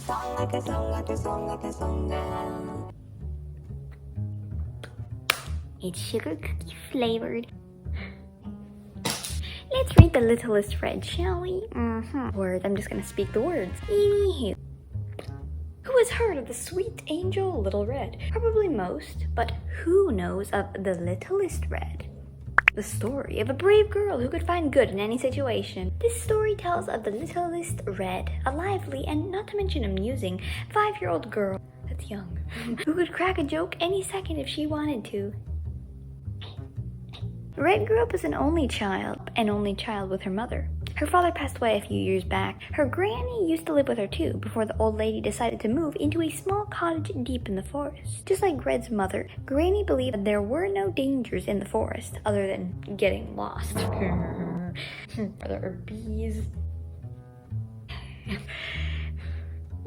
song, like a song, like a song, like a song now. It's sugar cookie flavored. Let's read the Littlest Red, shall we? Words, I'm just gonna speak the words. Anywho. Who has heard of the sweet angel Little Red? Probably most, but who knows of the Littlest Red? The story of a brave girl who could find good in any situation. This story tells of the Littlest Red, a lively and not to mention amusing 5-year-old girl, that's young, who could crack a joke any second if she wanted to. Red grew up as an only child with her mother. Her father passed away a few years back. Her granny used to live with her too, before the old lady decided to move into a small cottage deep in the forest. Just like Red's mother, Granny believed that there were no dangers in the forest, other than getting lost. Are there bees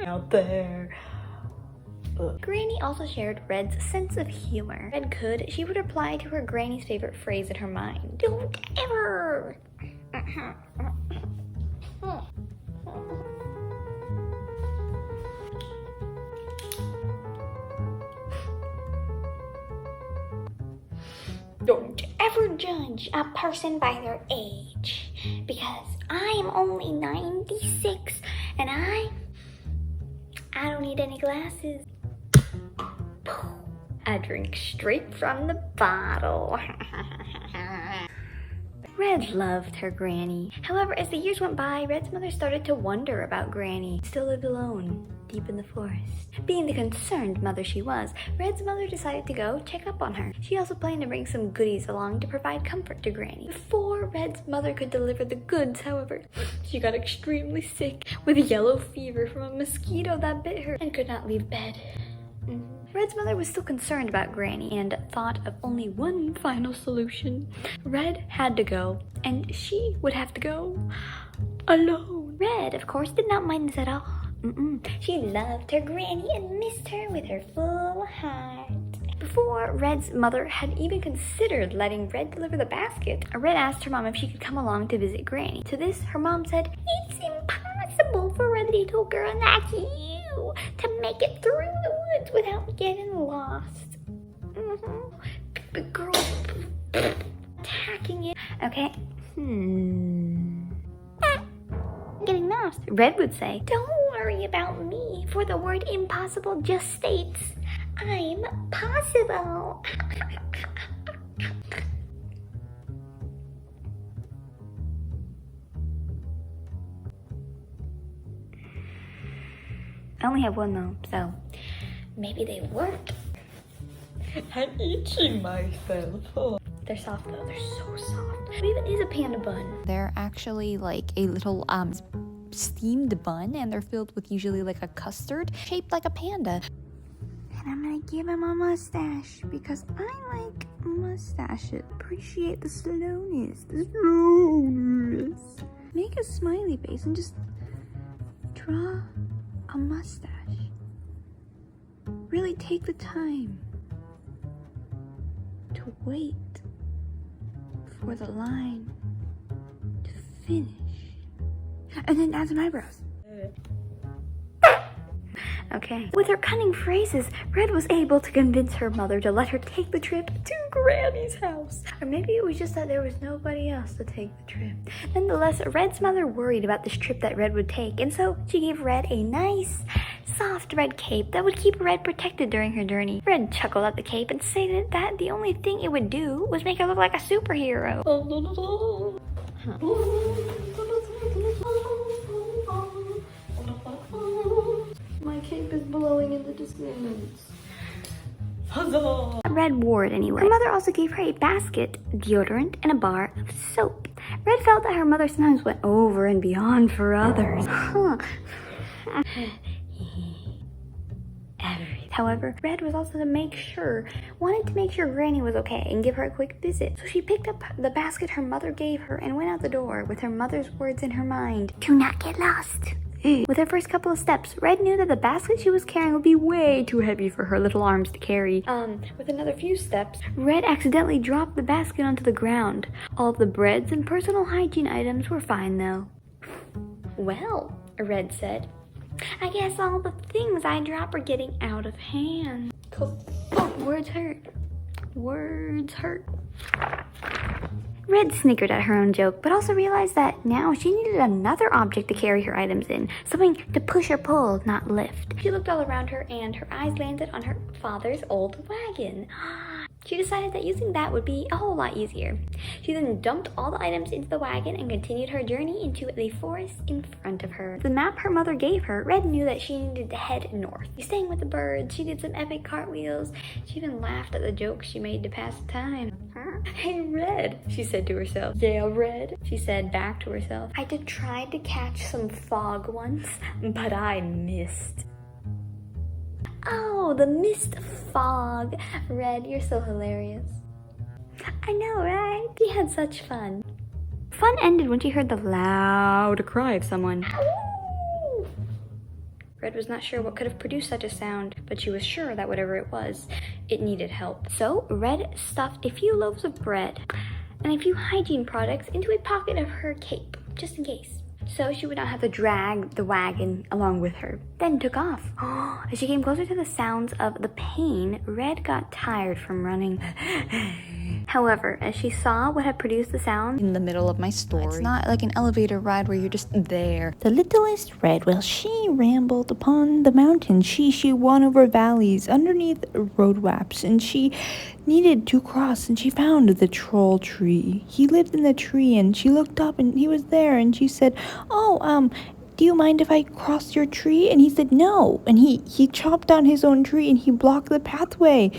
out there? Ugh. Granny also shared Red's sense of humor. Red could, she would reply to her granny's favorite phrase in her mind. Don't ever! Don't ever judge a person by their age, because I am only 96 and I don't need any glasses. I drink straight from the bottle. Red loved her granny. However, as the years went by, Red's mother started to wonder about Granny. Still lived alone, deep in the forest. Being the concerned mother she was, Red's mother decided to go check up on her. She also planned to bring some goodies along to provide comfort to Granny. Before Red's mother could deliver the goods, however, she got extremely sick with yellow fever from a mosquito that bit her and could not leave bed. Red's mother was still concerned about Granny and thought of only one final solution. Red had to go, and she would have to go alone. Red, of course, did not mind this at all. She loved her Granny and missed her with her full heart. Before Red's mother had even considered letting Red deliver the basket, Red asked her mom if she could come along to visit Granny. To this, her mom said, "It's impossible for a little girl like you to make it through the woods without getting lost." The girl attacking it. Okay. Getting lost. Red would say, "Don't worry about me, for the word impossible just states, I'm possible." I only have one though, so maybe they work. I'm itching myself. They're soft though, they're so soft. What even is a panda bun? They're actually like a little steamed bun, and they're filled with usually like a custard shaped like a panda. And I'm gonna give him a mustache because I like mustaches. Appreciate the slowness. Make a smiley face and just draw a mustache. Really take the time to wait for the line to finish. And then add some eyebrows. Okay. With her cunning phrases, Red was able to convince her mother to let her take the trip to Granny's house. Or maybe it was just that there was nobody else to take the trip. Nonetheless, Red's mother worried about this trip that Red would take, and so she gave Red a nice, soft red cape that would keep Red protected during her journey. Red chuckled at the cape and stated that the only thing it would do was make her look like a superhero. My cape is blowing in the distance. Huzzah! Red wore it anyway. Her mother also gave her a basket, deodorant, and a bar of soap. Red felt that her mother sometimes went over and beyond for others. However, Red was also wanted to make sure Granny was okay and give her a quick visit. So she picked up the basket her mother gave her and went out the door with her mother's words in her mind. Do not get lost. With her first couple of steps, Red knew that the basket she was carrying would be way too heavy for her little arms to carry. With another few steps, Red accidentally dropped the basket onto the ground. All of the breads and personal hygiene items were fine though. Well, Red said, I guess all the things I drop are getting out of hand. Oh, words hurt. Words hurt. Red snickered at her own joke, but also realized that now she needed another object to carry her items in. Something to push or pull, not lift. She looked all around her and her eyes landed on her father's old wagon. She decided that using that would be a whole lot easier. She then dumped all the items into the wagon and continued her journey into the forest in front of her. The map her mother gave her, Red knew that she needed to head north. She sang with the birds, she did some epic cartwheels, she even laughed at the jokes she made to pass the time. Huh? Hey, Red, she said to herself. Yeah, Red, she said back to herself. I did try to catch some fog once, but I missed. Oh, the mist fog. Red, you're so hilarious. I know, right? We had such fun. Fun ended when she heard the loud cry of someone. Ow! Red was not sure what could have produced such a sound, but she was sure that whatever it was, it needed help. So, Red stuffed a few loaves of bread and a few hygiene products into a pocket of her cape, just in case, so she would not have to drag the wagon along with her. Then took off. As she came closer to the sounds of the pain, Red got tired from running. However, as she saw what had produced the sound in the middle of my story, it's not like an elevator ride where you're just there. The littlest Red, well, she rambled upon the mountain. She won over valleys underneath road waps, and she needed to cross, and she found the troll tree. He lived in the tree, and she looked up, and he was there, and she said, "Oh, do you mind if I cross your tree?" And he said no, and he chopped down his own tree, and he blocked the pathway.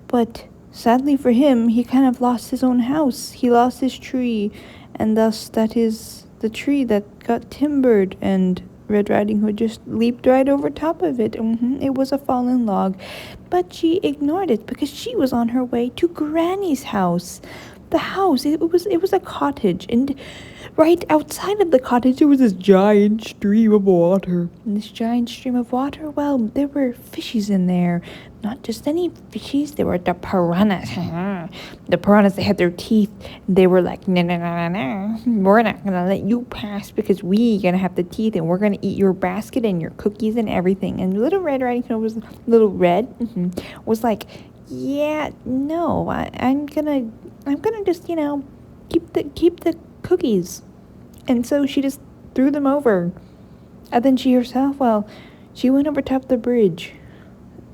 But sadly for him, he kind of lost his own house. He lost his tree, and thus that is the tree that got timbered, and Red Riding Hood just leaped right over top of it. It was a fallen log, but she ignored it because she was on her way to Granny's house. The house, it was a cottage, and right outside of the cottage there was this giant stream of water. And this giant stream of water, well, there were fishies in there. Not just any fishies, they were the piranhas. The piranhas, they had their teeth. They were like, no, we're not gonna let you pass because we gonna have the teeth, and we're gonna eat your basket and your cookies and everything. And Little Red Riding Hood was Little Red was like, yeah, no, I'm gonna just, keep the cookies. And so she just threw them over. And then she herself, well, she went over top of the bridge.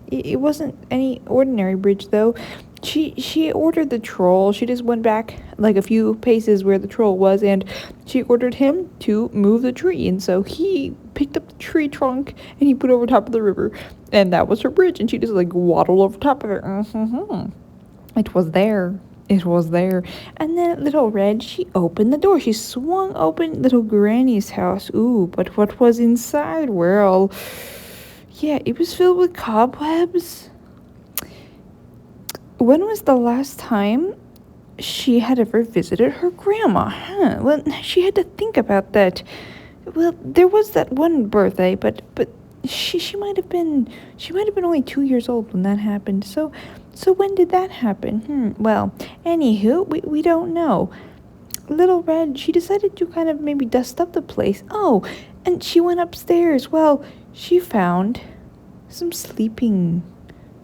It wasn't any ordinary bridge, though. She ordered the troll. She just went back like a few paces where the troll was, and she ordered him to move the tree. And so he picked up the tree trunk and he put it over top of the river, and that was her bridge. And she just like waddled over top of it. It was there. It was there. And then Little Red, she opened the door. She swung open Little Granny's house. Ooh, but what was inside? Well, yeah, it was filled with cobwebs. When was the last time she had ever visited her grandma? Well, she had to think about that. Well, there was that one birthday, but she might have been only 2 years old when that happened. So when did that happen? Well, anywho, we don't know. Little Red, she decided to kind of maybe dust up the place. Oh, and she went upstairs. Well, she found some sleeping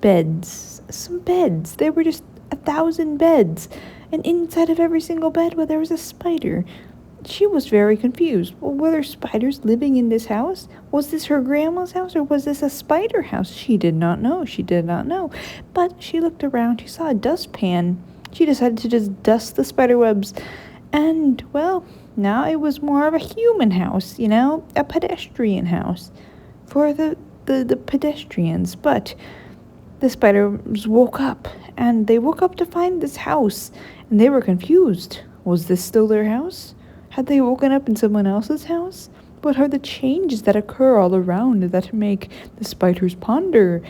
beds. Some beds. There were just 1,000 beds. And inside of every single bed, well, there was a spider. She was very confused. Well, were there spiders living in this house? Was this her grandma's house, or was this a spider house? She did not know. She did not know. But she looked around. She saw a dustpan. She decided to just dust the spider webs. And, well, now it was more of a human house, a pedestrian house for the pedestrians. But the spiders woke up, and they woke up to find this house, and they were confused. Was this still their house? Had they woken up in someone else's house? What are the changes that occur all around that make the spiders ponder?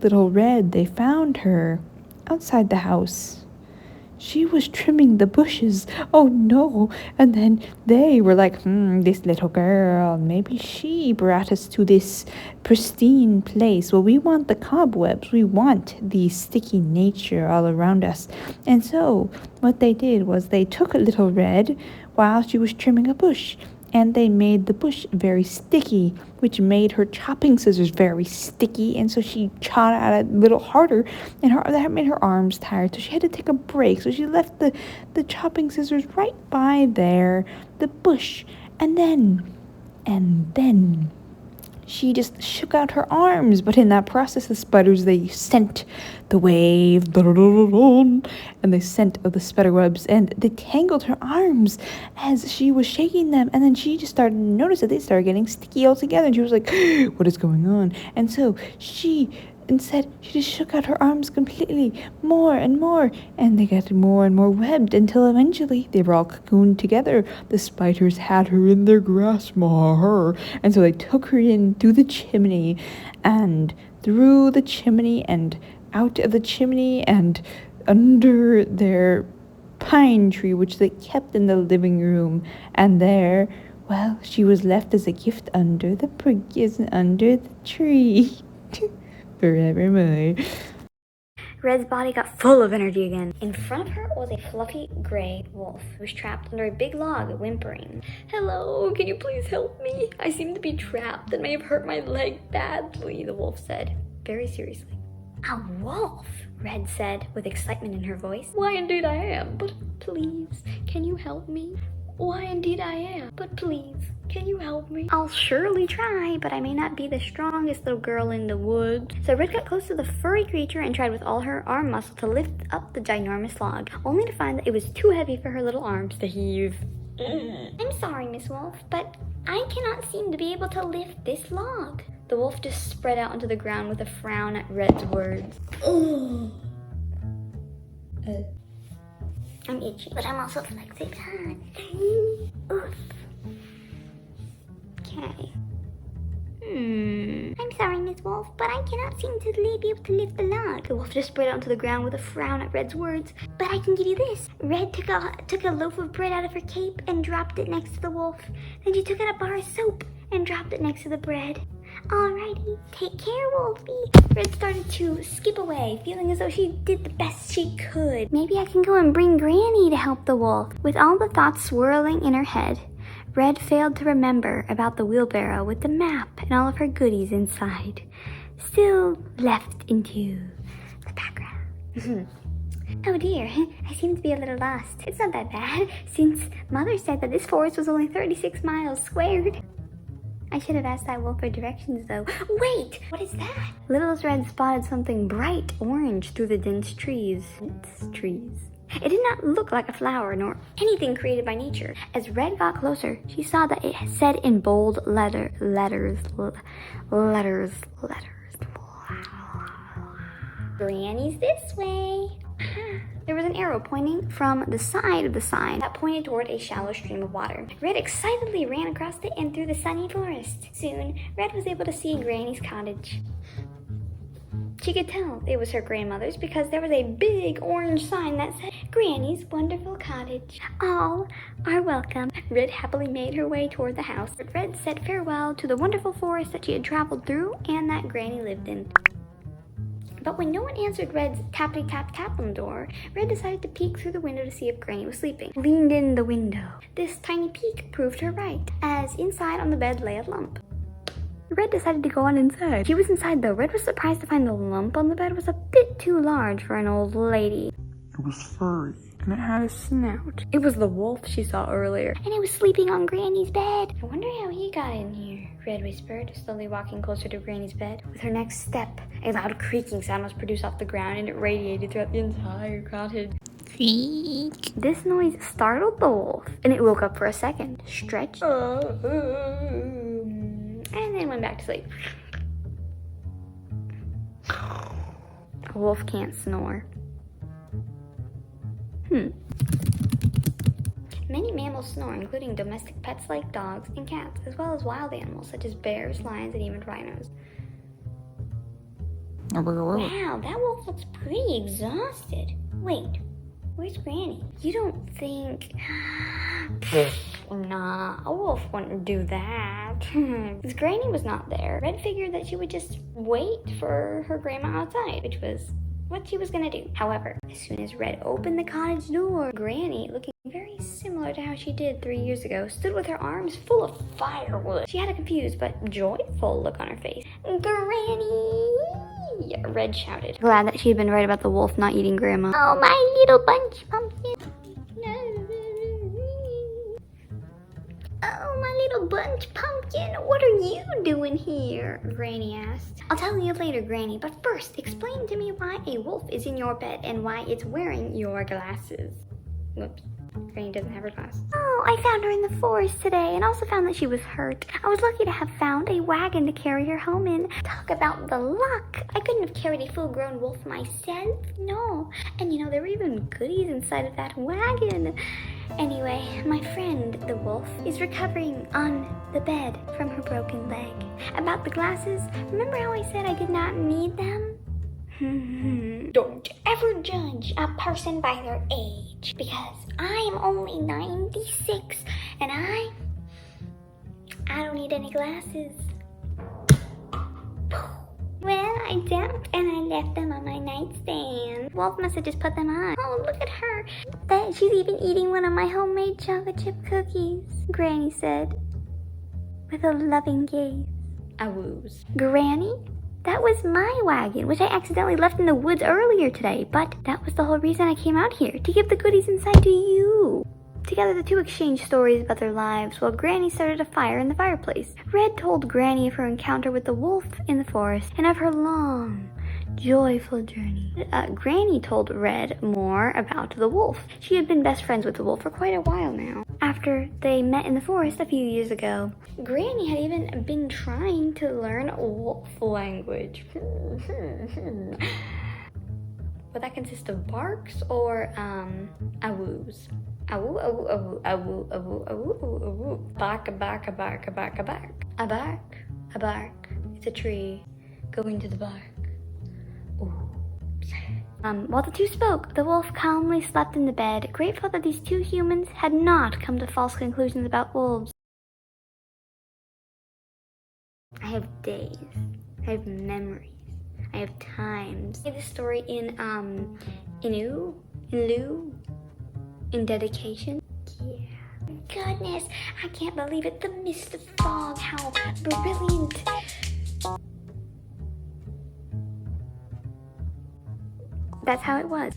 Little Red, they found her outside the house. She was trimming the bushes. Oh no. And then they were like, this little girl, maybe she brought us to this pristine place. Well, we want the cobwebs. We want the sticky nature all around us. And so what they did was they took Little Red while she was trimming a bush, and they made the bush very sticky, which made her chopping scissors very sticky, and so she chopped at it a little harder, and that made her arms tired, so she had to take a break. So she left the chopping scissors right by there, the bush, and then she just shook out her arms, but in that process, the spiders, they sent the wave, and they sent the spider webs, and they tangled her arms as she was shaking them, and then she just started to notice that they started getting sticky all together, and she was like, what is going on? And so she just shook out her arms completely, more and more, and they got more and more webbed until eventually they were all cocooned together. The spiders had her in their grasp, and so they took her in through the chimney, and through the chimney, and out of the chimney, and under their pine tree, which they kept in the living room, and there, well, she was left as a gift under the tree. Forevermore. Red's body got full of energy again. In front of her was a fluffy gray wolf who was trapped under a big log, whimpering. Hello, can you please help me? I seem to be trapped and may have hurt my leg badly, the wolf said, very seriously. A wolf, Red said with excitement in her voice. Why indeed I am, but please, can you help me? Why indeed I am, but please, can you help me? I'll surely try, but I may not be the strongest little girl in the woods. So Red got close to the furry creature and tried with all her arm muscle to lift up the ginormous log, only to find that it was too heavy for her little arms to heave. I'm sorry, Miss Wolf, but I cannot seem to be able to lift this log. The wolf just spread out onto the ground with a frown at Red's words. I'm itchy, but I'm also flexible. Oof. Okay. I'm sorry, Miss Wolf, but I cannot seem to be able to lift the log. The wolf just spread out onto the ground with a frown at Red's words. But I can give you this. Red took a loaf of bread out of her cape and dropped it next to the wolf. Then she took out a bar of soap and dropped it next to the bread. Alrighty, take care, Wolfie. Red started to skip away, feeling as though she did the best she could. Maybe I can go and bring Granny to help the wolf. With all the thoughts swirling in her head, Red failed to remember about the wheelbarrow with the map and all of her goodies inside, still left into the background. Oh dear, I seem to be a little lost. It's not that bad, since Mother said that this forest was only 36 miles squared. I should have asked that wolf for directions, though. Wait! What is that? Littlest Red spotted something bright orange through the dense trees. It did not look like a flower nor anything created by nature. As Red got closer, she saw that it said in bold letters. Granny's this way. There was an arrow pointing from the side of the sign that pointed toward a shallow stream of water. Red excitedly ran across it and through the sunny forest. Soon, Red was able to see Granny's cottage. She could tell it was her grandmother's because there was a big orange sign that said, Granny's Wonderful Cottage. All are welcome. Red happily made her way toward the house. Red said farewell to the wonderful forest that she had traveled through and that Granny lived in. But when no one answered Red's tappity-tap-tap on the door, Red decided to peek through the window to see if Granny was sleeping. Leaned in the window. This tiny peek proved her right, as inside on the bed lay a lump. Red decided to go on inside. She was inside though. Red was surprised to find the lump on the bed was a bit too large for an old lady. It was furry. And it had a snout. It was the wolf she saw earlier. And it was sleeping on Granny's bed. I wonder how he got in here, Red whispered, slowly walking closer to Granny's bed. With her next step, a loud creaking sound was produced off the ground and it radiated throughout the entire cottage. Creak. This noise startled the wolf, and it woke up for a second, stretched, and then went back to sleep. A wolf can't snore. Many mammals snore, including domestic pets like dogs and cats, as well as wild animals such as bears, lions, and even rhinos. Wow, that wolf looks pretty exhausted. Wait, where's Granny? You don't think... Nah, a wolf wouldn't do that. Since Granny was not there, Red figured that she would just wait for her grandma outside, which was what she was gonna do. However, as soon as Red opened the cottage door, Granny, looking very similar to how she did 3 years ago, stood with her arms full of firewood. She had a confused but joyful look on her face. Granny! Red shouted, glad that she had been right about the wolf not eating Grandma. Oh, my little bunch pumpkin! Oh, my little bunch pumpkin, what are you doing here? Granny asked. I'll tell you later, Granny, but first, explain to me why a wolf is in your bed and why it's wearing your glasses. Whoops. Granny doesn't have her glasses. Oh, I found her in the forest today and also found that she was hurt. I was lucky to have found a wagon to carry her home in. Talk about the luck. I couldn't have carried a full-grown wolf myself. No. And you know, there were even goodies inside of that wagon. Anyway, my friend, the wolf, is recovering on the bed from her broken leg. About the glasses, remember how I said I did not need them? Don't ever judge a person by their age, because I am only 96 and I don't need any glasses. Well, I don't, and I left them on my nightstand. Wolf must have just put them on. Oh, look at her. She's even eating one of my homemade chocolate chip cookies, Granny said, with a loving gaze. I woos. Granny? That was my wagon, which I accidentally left in the woods earlier today, but that was the whole reason I came out here, to give the goodies inside to you. Together, the two exchanged stories about their lives while Granny started a fire in the fireplace. Red told Granny of her encounter with the wolf in the forest and of her long, joyful journey. Granny told Red more about the wolf. She had been best friends with the wolf for quite a while now, after they met in the forest a few years ago. Granny had even been trying to learn wolf language. Would that consist of barks or awoos? Awoo, awoo, awoo, awoo, awoo, awoo, awoo, awoo. Bark, a bark, a bark, a bark, a bark. A bark, a bark. It's a tree going to the bark. Ooh. While the two spoke, the wolf calmly slept in the bed, grateful that these two humans had not come to false conclusions about wolves. I have days. I have memories. I have times. I have this story in in dedication. Yeah. Goodness, I can't believe it. The mist of fog, how brilliant. That's how it was.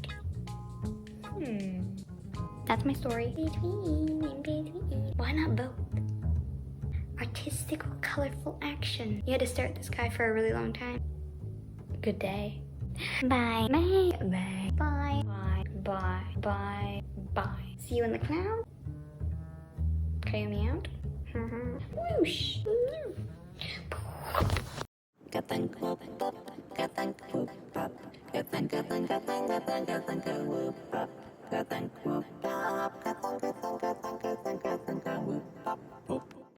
That's my story. Why not both? Artistic or colorful action. You had to stare at this guy for a really long time. Good day. Bye. Bye. Bye. Bye. Bye. Bye. Bye. Bye. See you in the cloud. Kaomi out. Whoosh. Whoop.